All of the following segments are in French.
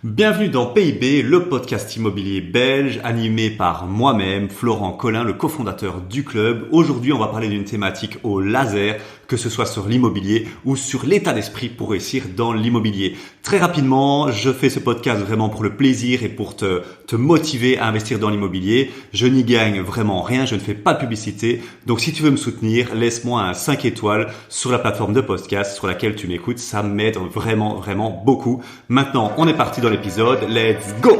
Bienvenue dans PIB, le podcast immobilier belge animé par moi-même, Florent Collin, le cofondateur du club. Aujourd'hui, on va parler d'une thématique au laser, que ce soit sur l'immobilier ou sur l'état d'esprit pour réussir dans l'immobilier. Très rapidement, je fais ce podcast vraiment pour le plaisir et pour te motiver à investir dans l'immobilier. Je n'y gagne vraiment rien, je ne fais pas de publicité. Donc si tu veux me soutenir, laisse-moi un 5 étoiles sur la plateforme de podcast sur laquelle tu m'écoutes. Ça m'aide vraiment beaucoup. Maintenant, on est parti dans l'épisode. Let's go!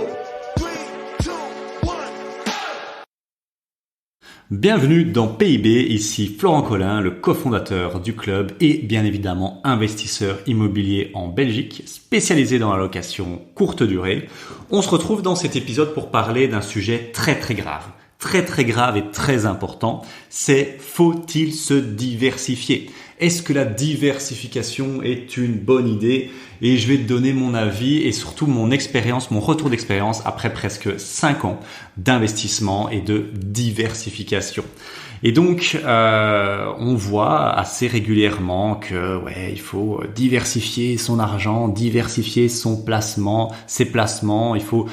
Bienvenue dans PIB, ici Florent Collin, le cofondateur du club et bien évidemment investisseur immobilier en Belgique, spécialisé dans la location courte durée. On se retrouve dans cet épisode pour parler d'un sujet très grave. Très grave et très important, c'est faut-il se diversifier? Est-ce que la diversification est une bonne idée? Et je vais te donner mon avis et surtout mon expérience, mon retour d'expérience après presque 5 ans d'investissement et de diversification. Et donc, on voit assez régulièrement que il faut diversifier son argent, diversifier son placement, ses placements. Il faut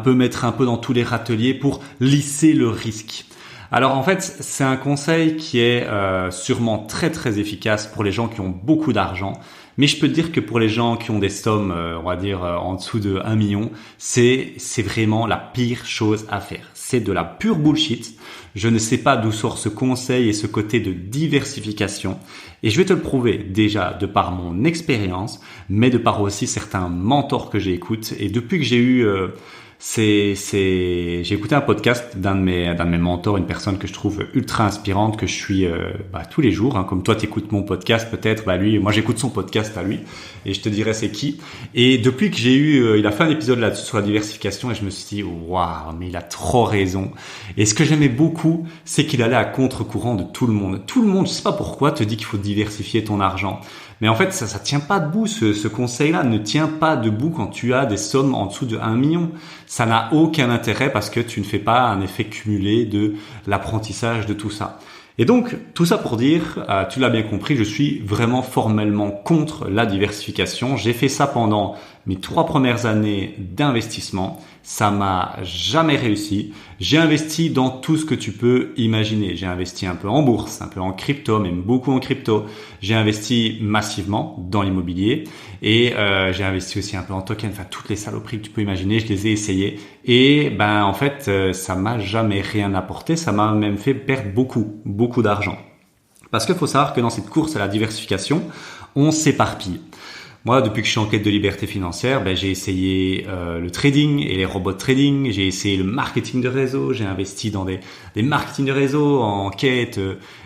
mettre un peu dans tous les râteliers pour lisser le risque. Alors en fait, c'est un conseil qui est sûrement très efficace pour les gens qui ont beaucoup d'argent. Mais je peux te dire que pour les gens qui ont des sommes, en dessous de 1 million, c'est vraiment la pire chose à faire. C'est de la pure bullshit. Je ne sais pas d'où sort ce conseil et ce côté de diversification. Et je vais te le prouver déjà de par mon expérience, mais de par aussi certains mentors que j'écoute. Et depuis que j'ai eu... j'ai écouté un podcast d'un de mes mentors, une personne que je trouve ultra inspirante, que je suis tous les jours, comme toi t'écoutes mon podcast peut-être, moi j'écoute son podcast à lui et je te dirai c'est qui. Et depuis que il a fait un épisode là-dessus sur la diversification et je me suis dit waouh, mais il a trop raison. Et ce que j'aimais beaucoup, c'est qu'il allait à contre-courant de tout le monde. Tout le monde, je sais pas pourquoi, te dit qu'il faut diversifier ton argent. Mais en fait, ça tient pas debout, ce conseil-là ne tient pas debout quand tu as des sommes en dessous de 1 million. Ça n'a aucun intérêt parce que tu ne fais pas un effet cumulé de l'apprentissage de tout ça. Et donc, tout ça pour dire, tu l'as bien compris, je suis vraiment formellement contre la diversification. J'ai fait ça pendant mes 3 premières années d'investissement. Ça m'a jamais réussi. J'ai investi dans tout ce que tu peux imaginer. J'ai investi un peu en bourse, un peu en crypto, même beaucoup en crypto. J'ai investi massivement dans l'immobilier et j'ai investi aussi un peu en token. Enfin, toutes les saloperies que tu peux imaginer, je les ai essayées. Et en fait, ça m'a jamais rien apporté. Ça m'a même fait perdre beaucoup d'argent. Parce qu'il faut savoir que dans cette course à la diversification, on s'éparpille. Moi, depuis que je suis en quête de liberté financière, j'ai essayé le trading et les robots trading. J'ai essayé le marketing de réseau. J'ai investi dans des marketing de réseau en quête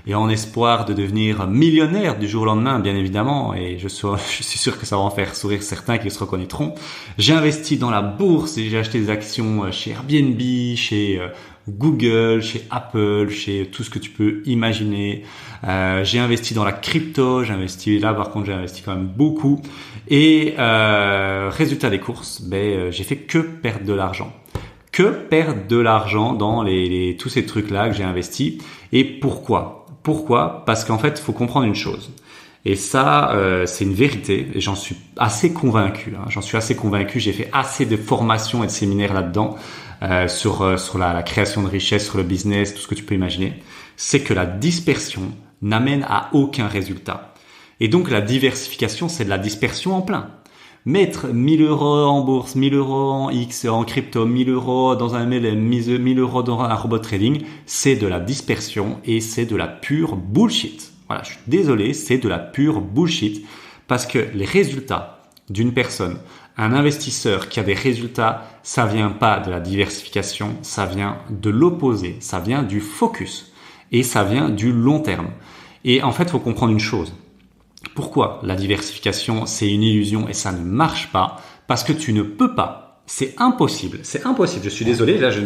et en espoir de devenir millionnaire du jour au lendemain, bien évidemment. Et je suis sûr que ça va en faire sourire certains qui se reconnaîtront. J'ai investi dans la bourse et j'ai acheté des actions chez Airbnb, chez Google, chez Apple, chez tout ce que tu peux imaginer. J'ai investi dans la crypto, j'ai investi quand même beaucoup. Et résultat des courses, j'ai fait que perdre de l'argent. Que perdre de l'argent dans tous ces trucs-là que j'ai investis. Et pourquoi? Parce qu'en fait, il faut comprendre une chose. Et ça, c'est une vérité. Et j'en suis assez convaincu. J'ai fait assez de formations et de séminaires là-dedans. Sur la création de richesse, sur le business, tout ce que tu peux imaginer, c'est que la dispersion n'amène à aucun résultat. Et donc la diversification, c'est de la dispersion en plein. Mettre 1000 € en bourse, 1000 € en X, en crypto, 1000 € dans un MLM, 1000 € dans un robot trading, c'est de la dispersion et c'est de la pure bullshit. Voilà, je suis désolé, c'est de la pure bullshit parce que les résultats d'une personne, un investisseur qui a des résultats, ça vient pas de la diversification, ça vient de l'opposé, ça vient du focus et ça vient du long terme. Et en fait, il faut comprendre une chose. Pourquoi la diversification, c'est une illusion et ça ne marche pas? Parce que tu ne peux pas, c'est impossible, je suis désolé, là je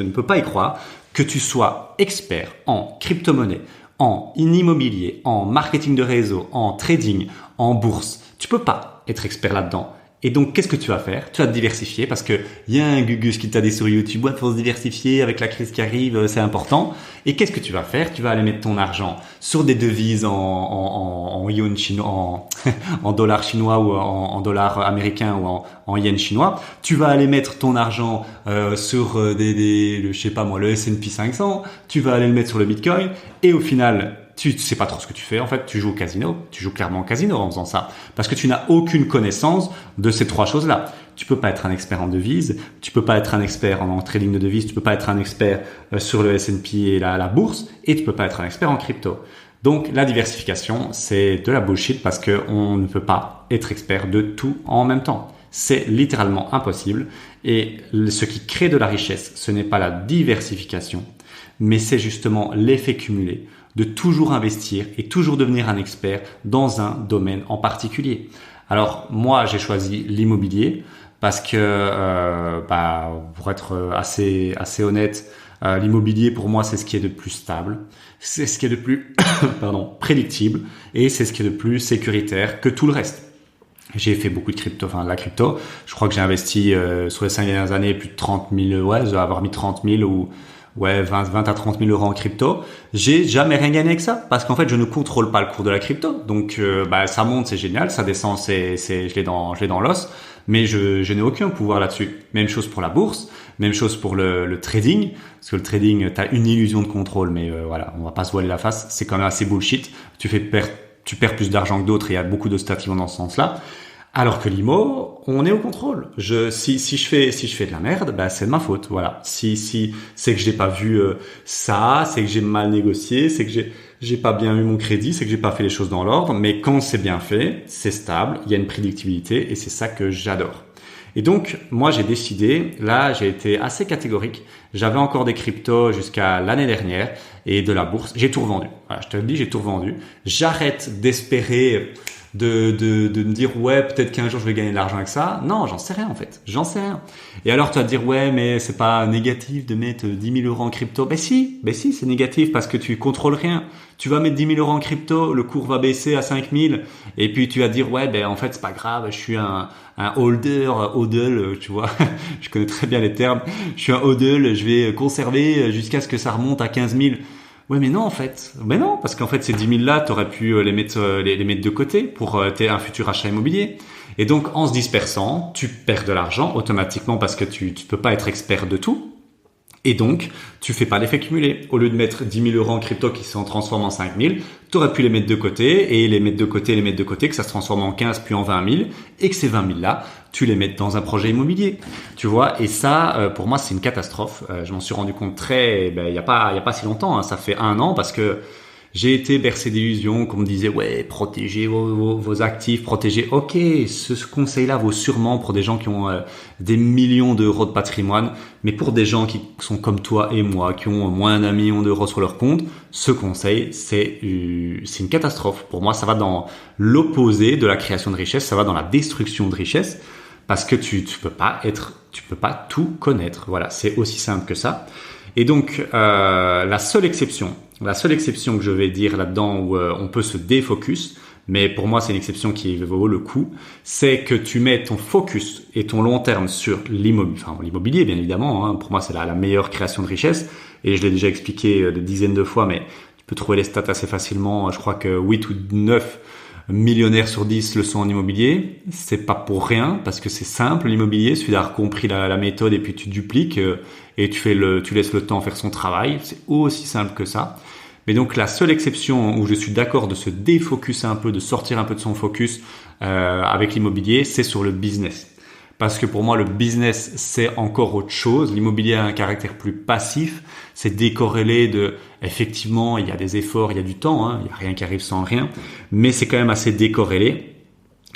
ne peux pas y croire, que tu sois expert en crypto-monnaie, en immobilier, en marketing de réseau, en trading, en bourse. Tu peux pas être expert là-dedans Et donc, qu'est-ce que tu vas faire? Tu vas te diversifier parce que il y a un Gugus qui t'a dit sur YouTube, ouais, faut se diversifier avec la crise qui arrive, c'est important. Et qu'est-ce que tu vas faire? Tu vas aller mettre ton argent sur des devises en yuan chinois, en dollars chinois ou en dollars américains ou en yens chinois. Tu vas aller mettre ton argent sur je sais pas moi, le S&P 500. Tu vas aller le mettre sur le Bitcoin. Et au final, tu sais pas trop ce que tu fais. En fait, tu joues au casino. Tu joues clairement au casino en faisant ça. Parce que tu n'as aucune connaissance de ces trois choses-là. Tu peux pas être un expert en devises. Tu peux pas être un expert en trading de devises. Tu peux pas être un expert sur le S&P et la bourse. Et tu peux pas être un expert en crypto. Donc, la diversification, c'est de la bullshit parce que on ne peut pas être expert de tout en même temps. C'est littéralement impossible. Et ce qui crée de la richesse, ce n'est pas la diversification, mais c'est justement l'effet cumulé de toujours investir et toujours devenir un expert dans un domaine en particulier. Alors moi, j'ai choisi l'immobilier parce que, pour être assez honnête, l'immobilier pour moi c'est ce qui est de plus stable, c'est ce qui est de plus prédictible et c'est ce qui est de plus sécuritaire que tout le reste. J'ai fait beaucoup de la crypto. Je crois que j'ai investi sur les 5 dernières années plus de 30 000, ouais, je dois avoir mis 30 000 ou 20 à 30 000 euros en crypto. J'ai jamais rien gagné avec ça parce qu'en fait, je ne contrôle pas le cours de la crypto. Donc, ça monte, c'est génial. Ça descend, je l'ai dans l'os. Mais je n'ai aucun pouvoir là-dessus. Même chose pour la bourse. Même chose pour le trading. Parce que le trading, t'as une illusion de contrôle. Mais voilà, on va pas se voiler la face. C'est quand même assez bullshit. Tu perds plus d'argent que d'autres et il y a beaucoup de stats qui vont dans ce sens-là. Alors que l'IMO, on est au contrôle. Si je fais de la merde, c'est de ma faute. Voilà. Si c'est que j'ai pas vu ça, c'est que j'ai mal négocié, c'est que j'ai pas bien eu mon crédit, c'est que j'ai pas fait les choses dans l'ordre. Mais quand c'est bien fait, c'est stable, il y a une prédictibilité et c'est ça que j'adore. Et donc, moi, j'ai décidé, là, j'ai été assez catégorique. J'avais encore des cryptos jusqu'à l'année dernière et de la bourse. J'ai tout revendu. Voilà, je te le dis, j'ai tout revendu. J'arrête d'espérer de me dire ouais peut-être qu'un jour je vais gagner de l'argent avec ça. Non, j'en sais rien en fait, j'en sais rien. Et alors tu vas te dire ouais mais c'est pas négatif de mettre 10 000 euros en crypto. Ben si c'est négatif parce que tu contrôles rien. Tu vas mettre 10 000 euros en crypto, le cours va baisser à 5 000 et puis tu vas te dire ouais en fait c'est pas grave, je suis un hodl, tu vois. Je connais très bien les termes. Je suis un hodl, je vais conserver jusqu'à ce que ça remonte à 15 000. Ouais, mais non, en fait. Mais non, parce qu'en fait, ces 10 000 là, t'aurais pu les mettre de côté pour un futur achat immobilier. Et donc, en se dispersant, tu perds de l'argent automatiquement parce que tu peux pas être expert de tout. Et donc, tu fais pas l'effet cumulé. Au lieu de mettre 10 000 euros en crypto qui s'en transforment en 5 000, t'aurais pu les mettre de côté et les mettre de côté, que ça se transforme en 15 puis en 20 000 et que ces 20 000 là, tu les mettes dans un projet immobilier. Tu vois, et ça, pour moi, c'est une catastrophe. Je m'en suis rendu compte il y a pas si longtemps, hein, ça fait 1 an parce que j'ai été bercé d'illusions qu'on me disait ouais protégez vos actifs, protégez. Ok, ce conseil-là vaut sûrement pour des gens qui ont des millions d'euros de patrimoine, mais pour des gens qui sont comme toi et moi, qui ont moins d'1 million d'euros sur leur compte, ce conseil c'est une catastrophe. Pour moi, ça va dans l'opposé de la création de richesse, ça va dans la destruction de richesse parce que tu peux pas tout connaître. Voilà, c'est aussi simple que ça. Et donc la seule exception que je vais dire là-dedans où on peut se défocus, mais pour moi c'est une exception qui vaut le coup, c'est que tu mets ton focus et ton long terme sur l'immobilier bien évidemment, hein. Pour moi c'est la meilleure création de richesse et je l'ai déjà expliqué des dizaines de fois, mais tu peux trouver les stats assez facilement. Je crois que 8 ou 9 millionnaires sur 10 le sont en immobilier. C'est pas pour rien parce que c'est simple l'immobilier, il suffit d'avoir compris la méthode et puis tu dupliques et tu laisses le temps faire son travail. C'est aussi simple que ça. Mais donc la seule exception où je suis d'accord de se défocuser un peu, de sortir un peu de son focus avec l'immobilier, c'est sur le business. Parce que pour moi, le business, c'est encore autre chose. L'immobilier a un caractère plus passif. C'est décorrélé effectivement, il y a des efforts, il y a du temps, hein. Il n'y a rien qui arrive sans rien. Mais c'est quand même assez décorrélé.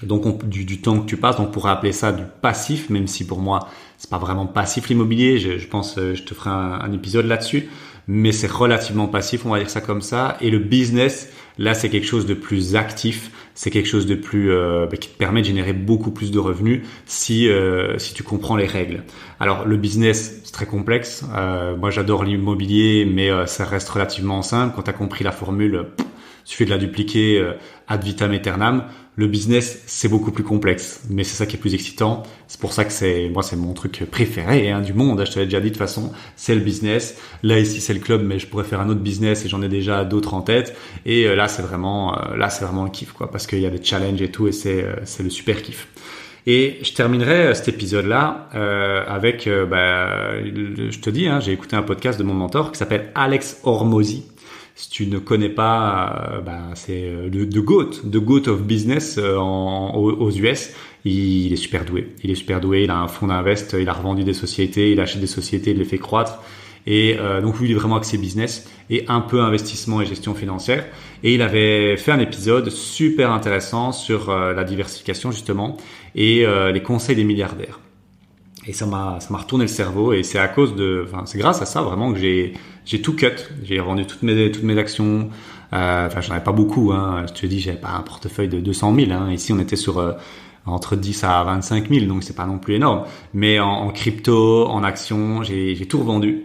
Donc, du temps que tu passes, on pourrait appeler ça du passif, même si pour moi, c'est pas vraiment passif l'immobilier. Je pense, je te ferai un épisode là-dessus. Mais c'est relativement passif, on va dire ça comme ça. Et le business, là, c'est quelque chose de plus actif. C'est quelque chose de plus qui te permet de générer beaucoup plus de revenus si tu comprends les règles. Alors le business c'est très complexe. Moi j'adore l'immobilier, mais ça reste relativement simple. Quand tu as compris la formule, Il suffit de la dupliquer ad vitam aeternam. Le business, c'est beaucoup plus complexe, mais c'est ça qui est plus excitant. C'est pour ça que c'est mon truc préféré du monde. Je te l'ai déjà dit de toute façon, c'est le business. Là ici, c'est le club, mais je pourrais faire un autre business et j'en ai déjà d'autres en tête. Et là, c'est vraiment le kiff, quoi, parce qu'il y a des challenges et tout, et c'est le super kiff. Et je terminerai cet épisode-là avec, je te dis, j'ai écouté un podcast de mon mentor qui s'appelle Alex Hormozi. Si tu ne connais pas, c'est the GOAT of business aux US. Il est super doué. Il a un fonds d'invest, il a revendu des sociétés, il achète des sociétés, il les fait croître. Et donc lui, il est vraiment axé business et un peu investissement et gestion financière. Et il avait fait un épisode super intéressant sur la diversification justement et les conseils des milliardaires. Et ça m'a retourné le cerveau et c'est c'est grâce à ça vraiment que j'ai tout cut. J'ai vendu toutes mes actions. J'en avais pas beaucoup, Je te dis, j'avais pas un portefeuille de 200 000, Ici, on était sur entre 10 à 25 000, donc c'est pas non plus énorme. Mais en crypto, en actions, j'ai tout revendu.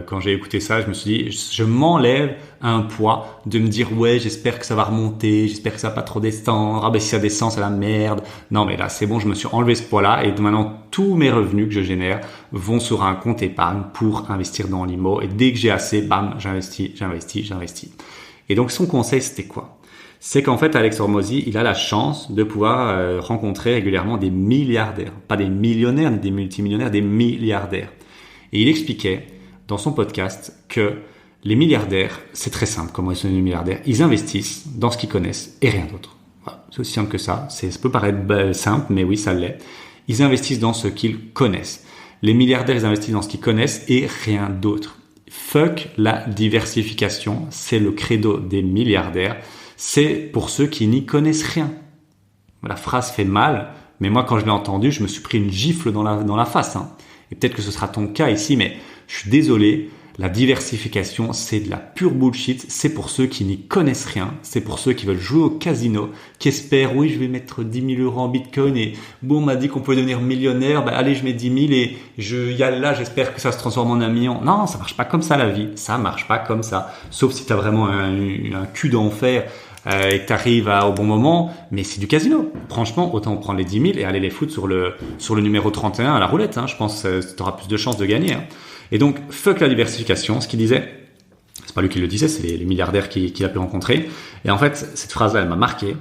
Quand j'ai écouté ça, je me suis dit, je m'enlève un poids de me dire, ouais, j'espère que ça va remonter, j'espère que ça va pas trop descendre, si ça descend, c'est la merde. Non, mais là, c'est bon, je me suis enlevé ce poids-là et maintenant, tous mes revenus que je génère vont sur un compte épargne pour investir dans l'IMO et dès que j'ai assez, bam, j'investis. Et donc, son conseil, c'était quoi? C'est qu'en fait, Alex Hormozi, il a la chance de pouvoir rencontrer régulièrement des milliardaires, pas des millionnaires ni des multimillionnaires, des milliardaires. Et il expliquait dans son podcast que les milliardaires, c'est très simple comment ils sont devenus milliardaires. Ils investissent dans ce qu'ils connaissent et rien d'autre. Voilà, c'est aussi simple que ça. Ça peut paraître simple, mais oui, ça l'est. Ils investissent dans ce qu'ils connaissent. Les milliardaires, ils investissent dans ce qu'ils connaissent et rien d'autre. Fuck la diversification, c'est le credo des milliardaires. C'est pour ceux qui n'y connaissent rien. La phrase fait mal, mais moi, quand je l'ai entendue, je me suis pris une gifle dans la face. Et peut-être que ce sera ton cas ici, mais je suis désolé, la diversification, c'est de la pure bullshit. C'est pour ceux qui n'y connaissent rien. C'est pour ceux qui veulent jouer au casino, qui espèrent, oui, je vais mettre 10 000 euros en bitcoin et bon, on m'a dit qu'on pouvait devenir millionnaire. Allez, je mets 10 000 et j'espère que ça se transforme en un million. Non, ça marche pas comme ça, la vie. Ça marche pas comme ça. Sauf si t'as vraiment un cul d'enfer et que t'arrives au bon moment. Mais c'est du casino. Franchement, autant prendre les 10 000 et aller les foutre sur le numéro 31 à la roulette. Je pense que t'auras plus de chances de gagner. Et donc, fuck la diversification, ce qu'il disait, c'est pas lui qui le disait, c'est les milliardaires qui l'a pu rencontrer. Et en fait, cette phrase-là, elle m'a marqué.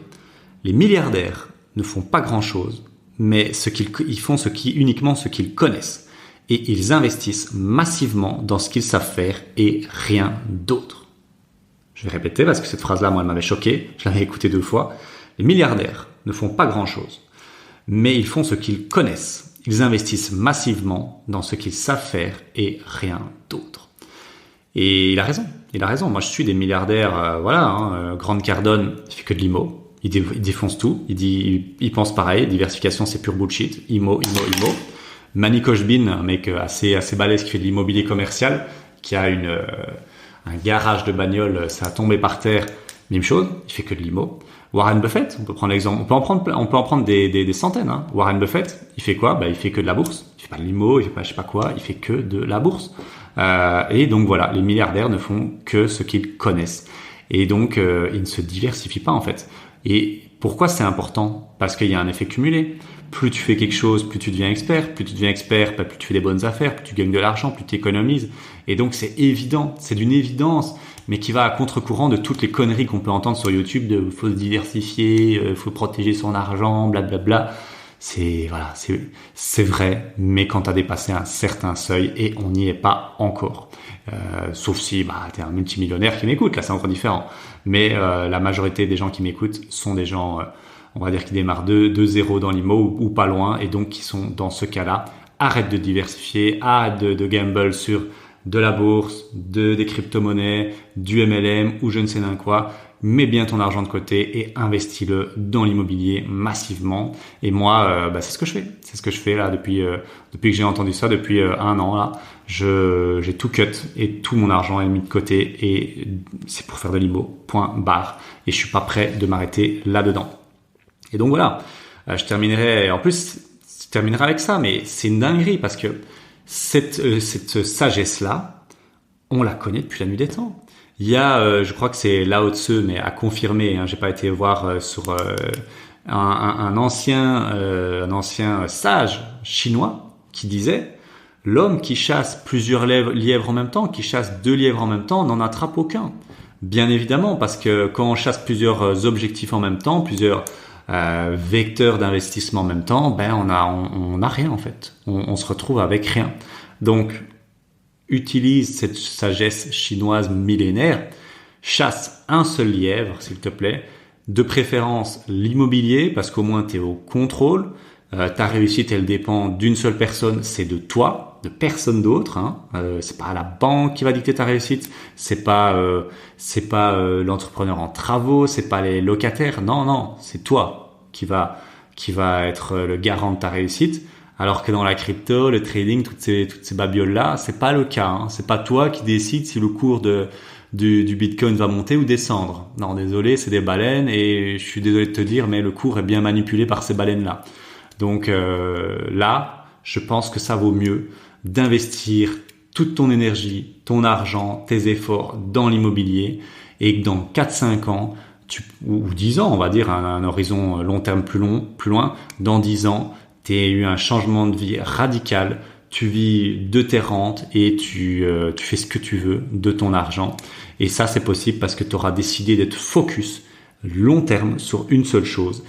Les milliardaires ne font pas grand-chose, mais ils font uniquement ce qu'ils connaissent. Et ils investissent massivement dans ce qu'ils savent faire et rien d'autre. Je vais répéter parce que cette phrase-là, moi, elle m'avait choqué. Je l'avais écoutée 2 fois. Les milliardaires ne font pas grand-chose, mais ils font ce qu'ils connaissent. Ils investissent massivement dans ce qu'ils savent faire et rien d'autre. Et il a raison. Moi, je suis des milliardaires, Grant Cardone, il fait que de l'IMO. Il défonce tout. Il pense pareil. Diversification, c'est pure bullshit. IMO. Manny Khoshbin, un mec assez balèze qui fait de l'immobilier commercial, qui a un garage de bagnole, ça a tombé par terre. Même chose. Il fait que de l'IMO. Warren Buffett, on peut prendre l'exemple, on peut en prendre des centaines. Warren Buffett, il fait quoi? Il fait que de la bourse. Il fait pas de l'IMO, il fait pas je sais pas quoi, il fait que de la bourse. Et donc voilà, les milliardaires ne font que ce qu'ils connaissent. Et donc ils ne se diversifient pas en fait. Et pourquoi c'est important? Parce qu'il y a un effet cumulé. Plus tu fais quelque chose, plus tu deviens expert. Plus tu deviens expert, plus tu fais des bonnes affaires, plus tu gagnes de l'argent, plus tu économises. Et donc c'est évident, c'est d'une évidence, mais qui va à contre-courant de toutes les conneries qu'on peut entendre sur YouTube de faut se diversifier, faut protéger son argent, blablabla. C'est vrai, mais quand tu as dépassé un certain seuil et on n'y est pas encore. Sauf si tu es un multimillionnaire qui m'écoute, là c'est encore différent. Mais la majorité des gens qui m'écoutent sont des gens, on va dire, qui démarrent de zéro dans l'IMO ou pas loin et donc qui sont dans ce cas-là. Arrête de diversifier, arrête de gamble sur de la bourse, des crypto-monnaies, du MLM ou je ne sais d'un quoi. Mets bien ton argent de côté et investis-le dans l'immobilier massivement. Et moi, c'est ce que je fais. C'est ce que je fais là depuis que j'ai entendu ça, depuis 1 an là. J'ai tout cut et tout mon argent est mis de côté et c'est pour faire de l'IMO. Point barre. Et je suis pas prêt de m'arrêter là-dedans. Et donc voilà. Je terminerai avec ça, mais c'est une dinguerie parce que cette sagesse-là, on la connaît depuis la nuit des temps. Il y a, je crois que c'est Lao Tzu, mais à confirmer, hein, j'ai pas été voir sur un ancien sage chinois qui disait: l'homme qui chasse plusieurs lièvres en même temps, qui chasse 2 lièvres en même temps, n'en attrape aucun. Bien évidemment, parce que quand on chasse plusieurs objectifs en même temps, plusieurs vecteurs d'investissement en même temps, ben on a rien en fait. On se retrouve avec rien. Donc, utilise cette sagesse chinoise millénaire, chasse un seul lièvre, s'il te plaît, de préférence l'immobilier, parce qu'au moins tu es au contrôle. Ta réussite, elle dépend d'une seule personne, c'est de toi, de personne d'autre. Hein. C'est pas la banque qui va dicter ta réussite, c'est pas l'entrepreneur en travaux, c'est pas les locataires. Non, c'est toi qui va être le garant de ta réussite. Alors que dans la crypto, le trading, toutes ces babioles là, c'est pas le cas. Hein. C'est pas toi qui décides si le cours du Bitcoin va monter ou descendre. Non, désolé, c'est des baleines et je suis désolé de te dire, mais le cours est bien manipulé par ces baleines là. Donc là, je pense que ça vaut mieux d'investir toute ton énergie, ton argent, tes efforts dans l'immobilier et que dans 4-5 ans, ou 10 ans, on va dire, un horizon long terme plus loin, dans 10 ans, tu as eu un changement de vie radical, tu vis de tes rentes et tu fais ce que tu veux de ton argent. Et ça, c'est possible parce que tu auras décidé d'être focus long terme sur une seule chose.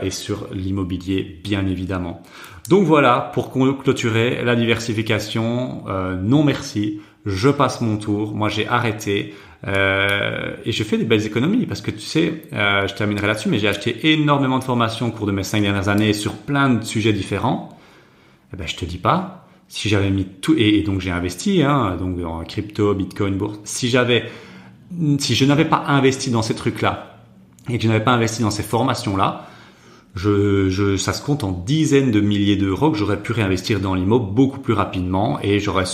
Et sur l'immobilier, bien évidemment. Donc voilà, pour clôturer la diversification, non merci, je passe mon tour, moi j'ai arrêté et je fais des belles économies parce que tu sais, je terminerai là-dessus, mais j'ai acheté énormément de formations au cours de mes 5 dernières années sur plein de sujets différents. Eh ben je te dis pas, si j'avais mis tout, et donc j'ai investi, hein, donc en crypto, bitcoin, bourse, si je n'avais pas investi dans ces trucs-là, et que je n'avais pas investi dans ces formations-là, ça se compte en dizaines de milliers d'euros que j'aurais pu réinvestir dans l'immo beaucoup plus rapidement et j'aurais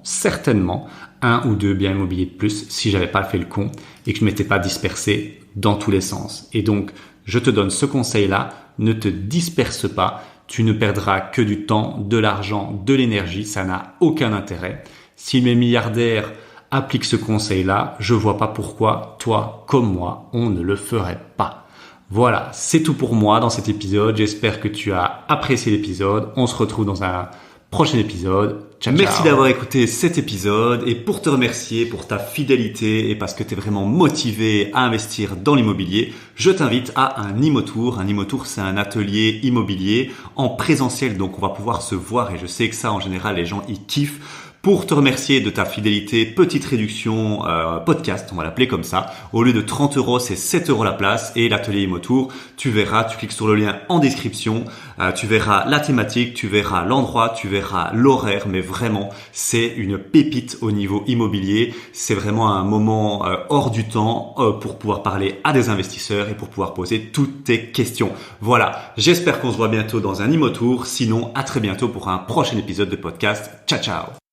certainement, 1 ou 2 biens immobiliers de plus si j'avais pas fait le con et que je m'étais pas dispersé dans tous les sens. Et donc, je te donne ce conseil-là, ne te disperse pas, tu ne perdras que du temps, de l'argent, de l'énergie, ça n'a aucun intérêt. Si mes milliardaires applique ce conseil-là, je vois pas pourquoi toi comme moi, on ne le ferait pas. Voilà, c'est tout pour moi dans cet épisode. J'espère que tu as apprécié l'épisode. On se retrouve dans un prochain épisode. Ciao, merci d'avoir écouté cet épisode et pour te remercier pour ta fidélité et parce que tu es vraiment motivé à investir dans l'immobilier, je t'invite à un IMOtour. Un IMOtour, c'est un atelier immobilier en présentiel, donc on va pouvoir se voir et je sais que ça en général les gens y kiffent. Pour te remercier de ta fidélité, petite réduction podcast, on va l'appeler comme ça. Au lieu de 30 €, c'est 7 € la place et l'atelier IMOtour, tu verras, tu cliques sur le lien en description, tu verras la thématique, tu verras l'endroit, tu verras l'horaire, mais vraiment, c'est une pépite au niveau immobilier. C'est vraiment un moment hors du temps pour pouvoir parler à des investisseurs et pour pouvoir poser toutes tes questions. Voilà, j'espère qu'on se voit bientôt dans un IMOtour. Sinon, à très bientôt pour un prochain épisode de podcast. Ciao, ciao!